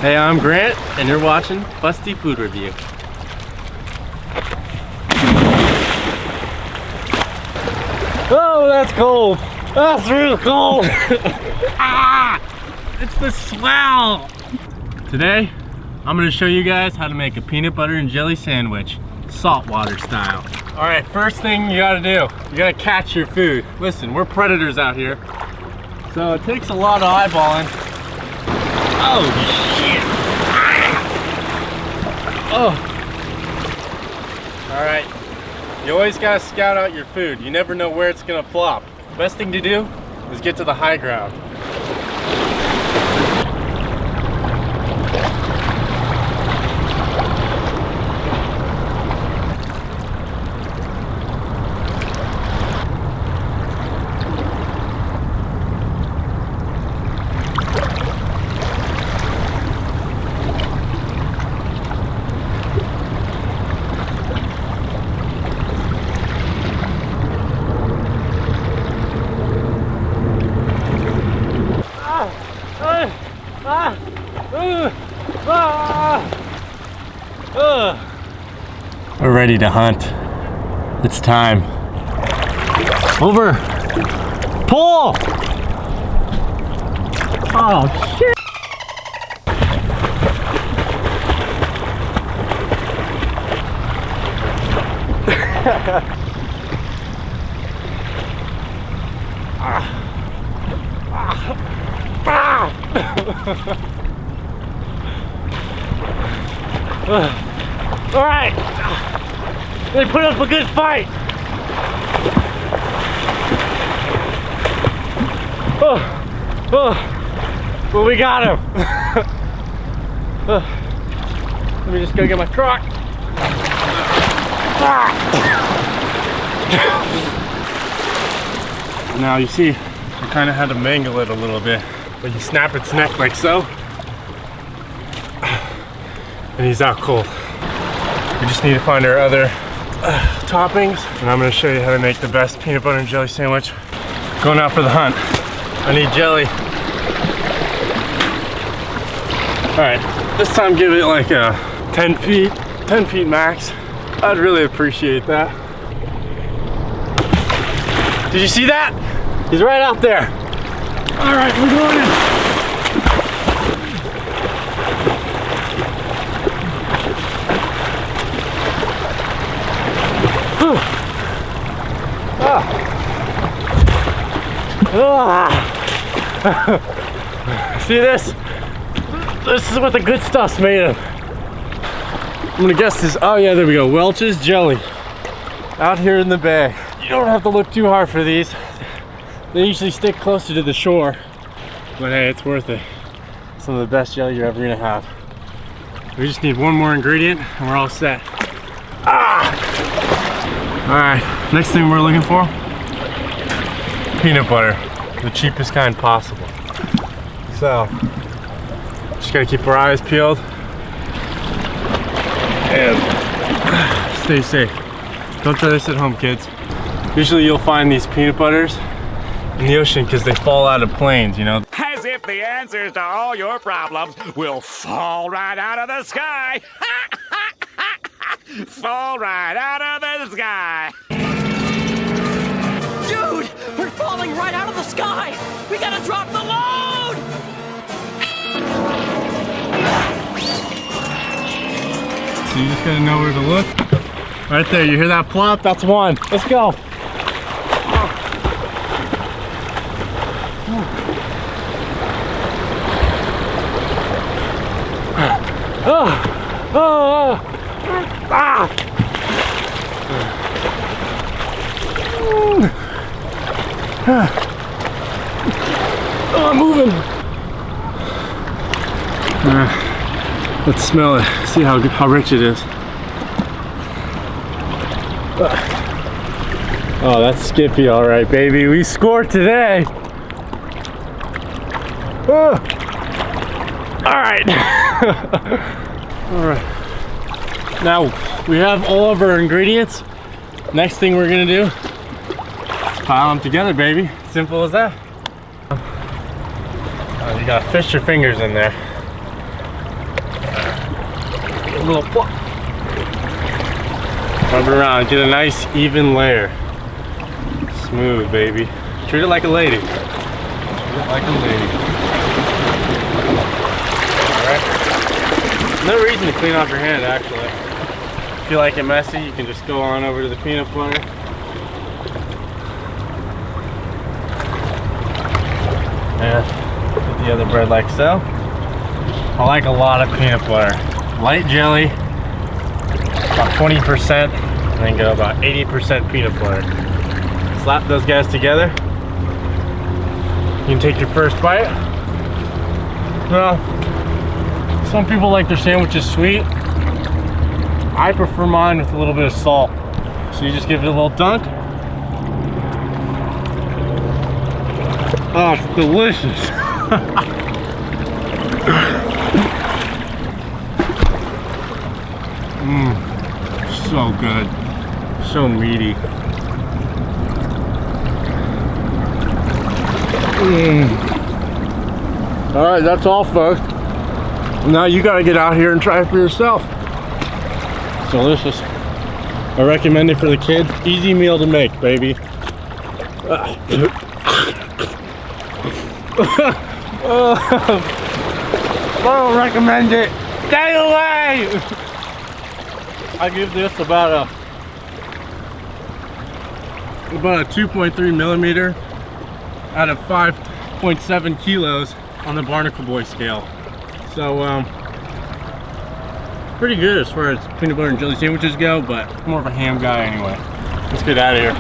Hey, I'm Grant, and you're watching Fusty Food Review. Oh, that's cold. That's real cold. Ah, it's the smell. Today, I'm gonna show you guys how to make a peanut butter and jelly sandwich, saltwater style. All right, first thing you gotta do, you gotta catch your food. Listen, we're predators out here, so it takes a lot of eyeballing. Oh, shit. Oh. All right, you always gotta scout out your food. You never know where it's gonna plop. Best thing to do is get to the high ground. We're ready to hunt. It's time. Over. Pull! Oh, shit! All right, they put up a good fight. Well, we got him. Let me just go get my truck. Now you see, I kind of had to mangle it a little bit, but you snap its neck like so, and he's out cold. We just need to find our other toppings, and I'm going to show you how to make the best peanut butter and jelly sandwich. Going out for the hunt. I need jelly. All right, this time give it like 10 feet max. I'd really appreciate that. Did you see that? He's right out there. All right, we're going in. See this? This is what the good stuff's made of. I'm gonna guess this. Oh yeah, there we go. Welch's jelly. Out here in the bay. You don't have to look too hard for these. They usually stick closer to the shore. But hey, it's worth it. Some of the best jelly you're ever gonna have. We just need one more ingredient and we're all set. Ah! Alright, next thing we're looking for, peanut butter. The cheapest kind possible. So, just gotta keep our eyes peeled and stay safe. Don't try this at home, kids. Usually you'll find these peanut butters in the ocean because they fall out of planes, you know. As if the answers to all your problems will fall right out of the sky. Fall right out of the sky. Dude, we're falling right out of the sky. We gotta drop the load. So you just gotta know where to look. Right there, you hear that plop? That's one. Let's go. I'm moving. Let's smell it. See how rich it is. Oh, that's Skippy, all right, baby. We scored today. All right. All right. Now we have all of our ingredients. Next thing we're gonna do is pile them together, baby. Simple as that. You gotta fish your fingers in there. A little rub it around, get a nice even layer. Smooth, baby. Treat it like a lady. Treat it like a lady. Alright. No reason to clean off your hand, actually. If you like it messy, you can just go on over to the peanut butter. And put the other bread like so. I like a lot of peanut butter. Light jelly, about 20%, and then go about 80% peanut butter. Slap those guys together. You can take your first bite. Well, some people like their sandwiches sweet. I prefer mine with a little bit of salt. So you just give it a little dunk. Oh, it's delicious. So good. So meaty. Alright, that's all, folks. Now you gotta get out here and try it for yourself. It's delicious. I recommend it for the kids. Easy meal to make, baby. I don't recommend it. Stay away! I give this about a 2.3 millimeter out of 5.7 kilos on the Barnacle Boy scale. So pretty good as far as peanut butter and jelly sandwiches go, but I'm more of a ham guy anyway. Let's get out of here.